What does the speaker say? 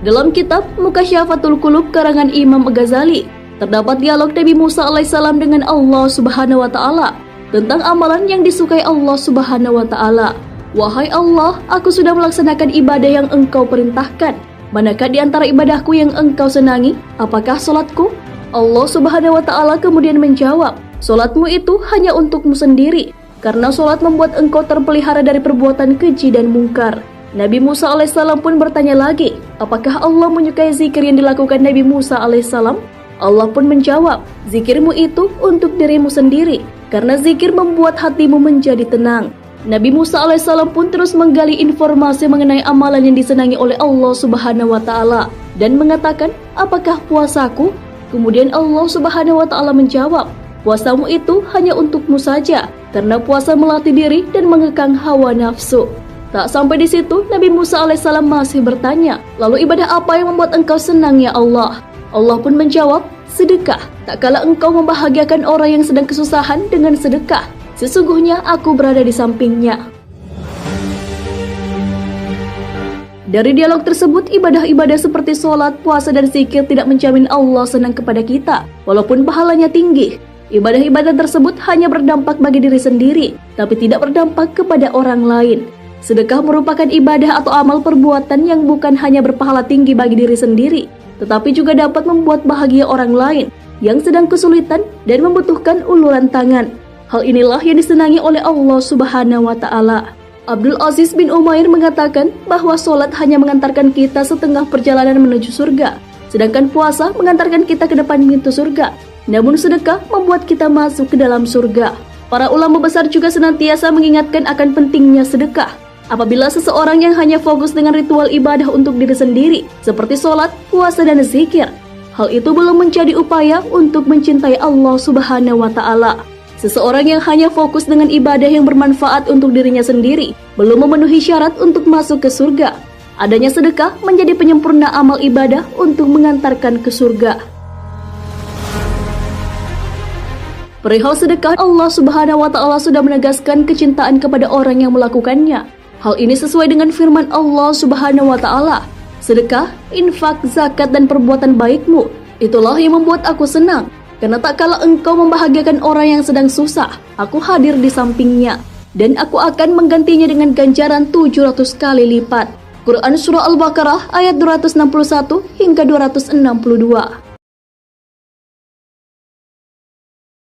Dalam kitab Mukasyafatul Qulub karangan Imam Ghazali, terdapat dialog Nabi Musa alaihissalam dengan Allah Subhanahu wa taala tentang amalan yang disukai Allah Subhanahu wa taala. Wahai Allah, aku sudah melaksanakan ibadah yang Engkau perintahkan. Manakah di antara ibadahku yang Engkau senangi? Apakah salatku? Allah Subhanahu wa taala kemudian menjawab, salatmu itu hanya untukmu sendiri, karena salat membuat engkau terpelihara dari perbuatan keji dan mungkar. Nabi Musa alaihissalam pun bertanya lagi, apakah Allah menyukai zikir yang dilakukan Nabi Musa alaihissalam? Allah pun menjawab, zikirmu itu untuk dirimu sendiri, karena zikir membuat hatimu menjadi tenang. Nabi Musa alaihissalam pun terus menggali informasi mengenai amalan yang disenangi oleh Allah Subhanahu wa taala dan mengatakan, apakah puasaku? Kemudian Allah Subhanahu wa taala menjawab, puasamu itu hanya untukmu saja, karena puasa melatih diri dan mengekang hawa nafsu. Tak sampai di situ, Nabi Musa alaihissalam masih bertanya, lalu ibadah apa yang membuat engkau senang ya Allah? Allah pun menjawab, sedekah. Tak kala engkau membahagiakan orang yang sedang kesusahan dengan sedekah, sesungguhnya aku berada di sampingnya. Dari dialog tersebut, ibadah-ibadah seperti sholat, puasa, dan zikir tidak menjamin Allah senang kepada kita, walaupun pahalanya tinggi. Ibadah-ibadah tersebut hanya berdampak bagi diri sendiri, tapi tidak berdampak kepada orang lain. Sedekah merupakan ibadah atau amal perbuatan yang bukan hanya berpahala tinggi bagi diri sendiri, tetapi juga dapat membuat bahagia orang lain yang sedang kesulitan dan membutuhkan uluran tangan. Hal inilah yang disenangi oleh Allah Subhanahu wa taala. Abdul Aziz bin Umair mengatakan bahwa sholat hanya mengantarkan kita setengah perjalanan menuju surga, sedangkan puasa mengantarkan kita ke depan pintu surga. Namun sedekah membuat kita masuk ke dalam surga. Para ulama besar juga senantiasa mengingatkan akan pentingnya sedekah. Apabila seseorang yang hanya fokus dengan ritual ibadah untuk diri sendiri, seperti sholat, puasa, dan zikir, hal itu belum menjadi upaya untuk mencintai Allah Subhanahu wa taala. Seseorang yang hanya fokus dengan ibadah yang bermanfaat untuk dirinya sendiri belum memenuhi syarat untuk masuk ke surga. Adanya sedekah menjadi penyempurna amal ibadah untuk mengantarkan ke surga. Perihal sedekah, Allah Subhanahu wa taala sudah menegaskan kecintaan kepada orang yang melakukannya. Hal ini sesuai dengan firman Allah Subhanahu wa taala, sedekah, infak, zakat, dan perbuatan baikmu, itulah yang membuat aku senang. Karena tak kala engkau membahagiakan orang yang sedang susah, aku hadir di sampingnya, dan aku akan menggantinya dengan ganjaran 700 kali lipat. Quran Surah Al-Baqarah ayat 261 hingga 262.